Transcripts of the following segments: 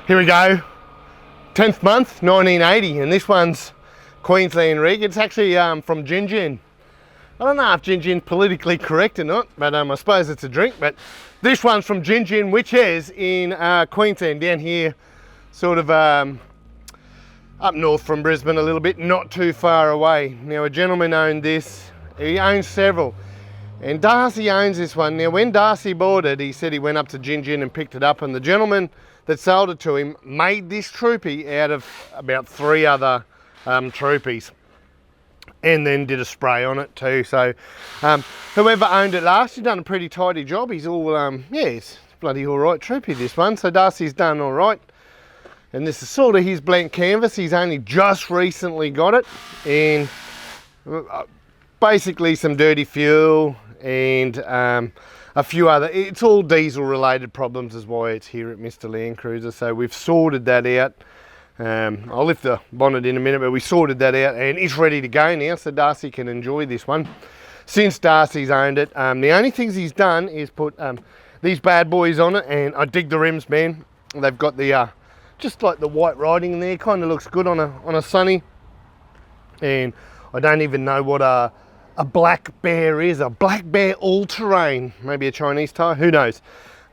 Here we go, 10th month, 1980, and this one's Queensland rig. It's actually from Gin Gin. I don't know if Gin Gin's politically correct or not, but I suppose it's a drink. But this one's from Gin Gin, which is in Queensland, down here, sort of up north from Brisbane a little bit, not too far away. Now, a gentleman owned this. He owns several, and Darcy owns this one. Now, when Darcy bought it, he said he went up to Gin Gin and picked it up, and the gentleman that sold it to him made this troopy out of about 3 other Troopys, and then did a spray on it too. So whoever owned it last, he's done a pretty tidy job. He's all yeah, it's bloody all right troopy, this one. So Darcy's done all right, and this is sort of his blank canvas. He's only just recently got it, and basically some dirty fuel and a few other, it's all diesel related problems is why it's here at Mr. Landcruiser. So we've sorted that out. I'll lift the bonnet in a minute, but we sorted that out and it's ready to go now, so Darcy can enjoy this one. Since Darcy's owned it, the only things he's done is put these bad boys on it, and I dig the rims, man. They've got the just like the white writing in there, kind of looks good on a sunny. And I don't even know what a black bear is, a black bear all-terrain, maybe a Chinese tire, who knows,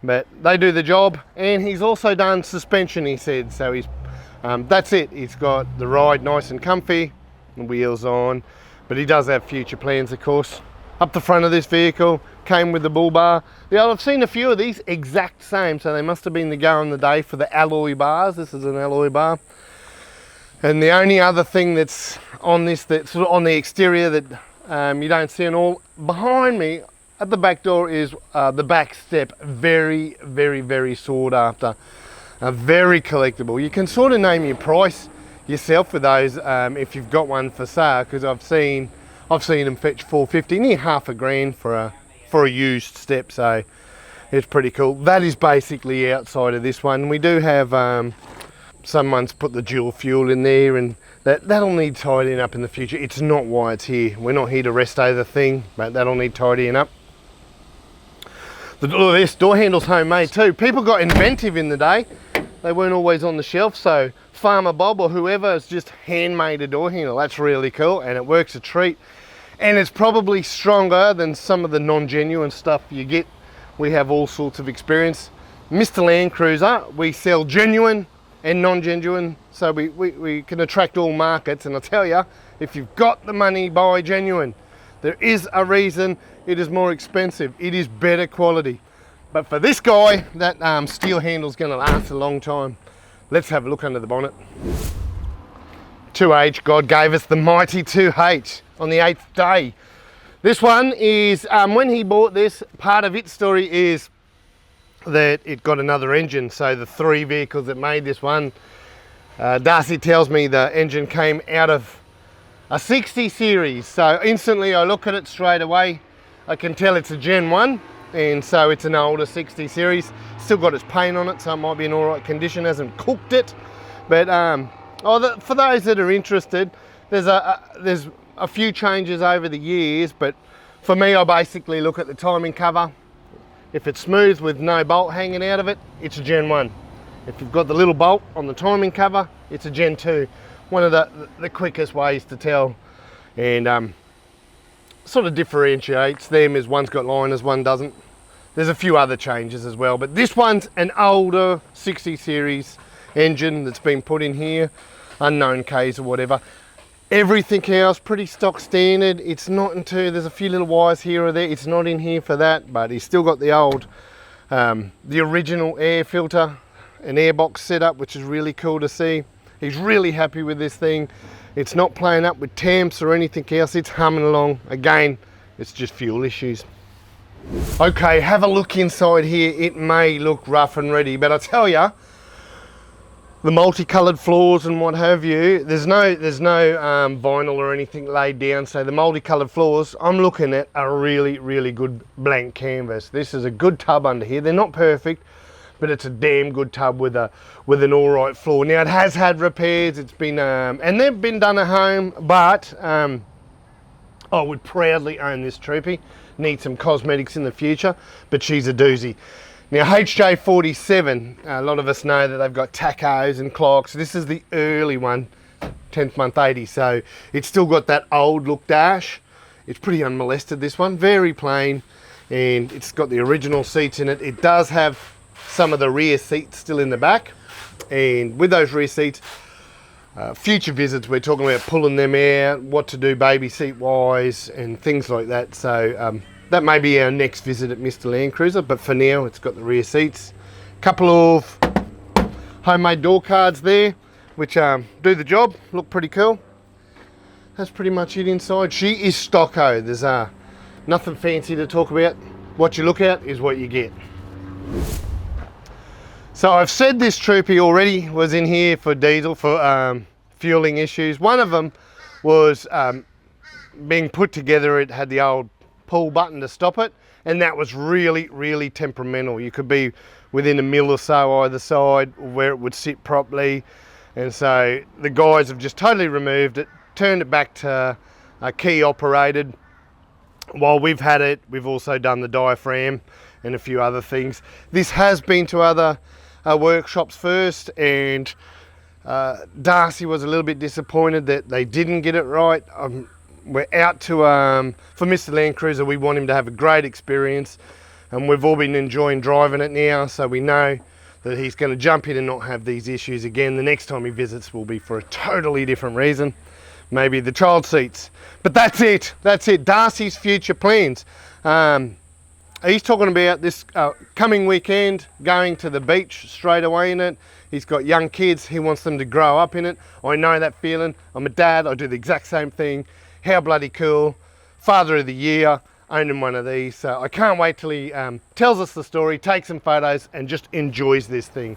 but they do the job. And he's also done suspension, he said, so he's that's it. He's got the ride nice and comfy, the wheels on, but he does have future plans, of course. Up the front of this vehicle came with the bull bar. Yeah, I've seen a few of these exact same, so they must have been the go on the day for the alloy bars. This is an alloy bar. And the only other thing that's on this, that's sort of on the exterior that you don't see at all, behind me at the back door, is the back step. Very, very, very sought after. Very collectible. You can sort of name your price yourself with those if you've got one for sale, because I've seen them fetch $450, near $500 for a used step. So it's pretty cool. That is basically outside of this one. We do have someone's put the dual fuel in there, and that'll need tidying up in the future. It's not why it's here. We're not here to resto the thing, but that'll need tidying up. Look at this, door handle's homemade too. People got inventive in the day. They weren't always on the shelf, so Farmer Bob or whoever has just handmade a door handle. That's really cool, and it works a treat. And it's probably stronger than some of the non-genuine stuff you get. We have all sorts of experience. Mr. Landcruiser, we sell genuine and non-genuine, so we can attract all markets. And I tell you, if you've got the money, buy genuine. There is a reason it is more expensive. It is better quality. But for this guy, that steel handle's gonna last a long time. Let's have a look under the bonnet. 2H, God gave us the mighty 2H on the 8th day. This one is, when he bought this, part of its story is that it got another engine. So the 3 vehicles that made this one, Darcy tells me the engine came out of a 60 series. So instantly I look at it straight away, I can tell it's a Gen 1, and so it's an older 60 series. Still got its paint on it, so it might be in all right condition, hasn't cooked it. But for those that are interested, there's a few changes over the years, but for me, I basically look at the timing cover. If it's smooth with no bolt hanging out of it, it's a Gen 1. If you've got the little bolt on the timing cover, it's a Gen 2. One of the quickest ways to tell, and sort of differentiates them is one's got liners, one doesn't. There's a few other changes as well, but this one's an older 60 series engine that's been put in here, unknown Ks or whatever. Everything else pretty stock standard. It's not into, there's a few little wires here or there, it's not in here for that, but he's still got the old, the original air filter and airbox setup, which is really cool to see. He's really happy with this thing. It's not playing up with temps or anything else, it's humming along. Again, it's just fuel issues. Okay, have a look inside here. It may look rough and ready, but I tell you, the multicolored floors and what have you, there's no vinyl or anything laid down, so the multicolored floors, I'm looking at a really, really good blank canvas. This is a good tub under here. They're not perfect, but it's a damn good tub with an all right floor. Now, it has had repairs. It's been and they've been done at home, but I would proudly own this Troopy. Need some cosmetics in the future, but she's a doozy. Now HJ47, a lot of us know that they've got tacos and clocks. This is the early one, 10th month 80, so it's still got that old look dash. It's pretty unmolested, this one, very plain, and it's got the original seats in it. It does have some of the rear seats still in the back, and with those rear seats, future visits we're talking about pulling them out, what to do baby seat wise and things like that. So that may be our next visit at Mr. Landcruiser, but for now it's got the rear seats. Couple of homemade door cards there, which do the job, look pretty cool. That's pretty much it inside. She is stocko, there's nothing fancy to talk about. What you look at is what you get. So I've said this Troopy already was in here for diesel, for fueling issues. One of them was being put together, it had the old pull button to stop it, and that was really temperamental. You could be within a mil or so either side where it would sit properly, and so the guys have just totally removed it, turned it back to key operated. While we've had it, we've also done the diaphragm and a few other things. This has been to other workshops first, and Darcy was a little bit disappointed that they didn't get it right. We're out to, for Mr. Landcruiser, we want him to have a great experience, and we've all been enjoying driving it now, so we know that he's going to jump in and not have these issues again. The next time he visits will be for a totally different reason, maybe the child seats. But that's it, Darcy's future plans. He's talking about this coming weekend, going to the beach straight away in it. He's got young kids, he wants them to grow up in it. I know that feeling, I'm a dad, I do the exact same thing. How bloody cool, father of the year, owning one of these. So I can't wait till he tells us the story, takes some photos and just enjoys this thing.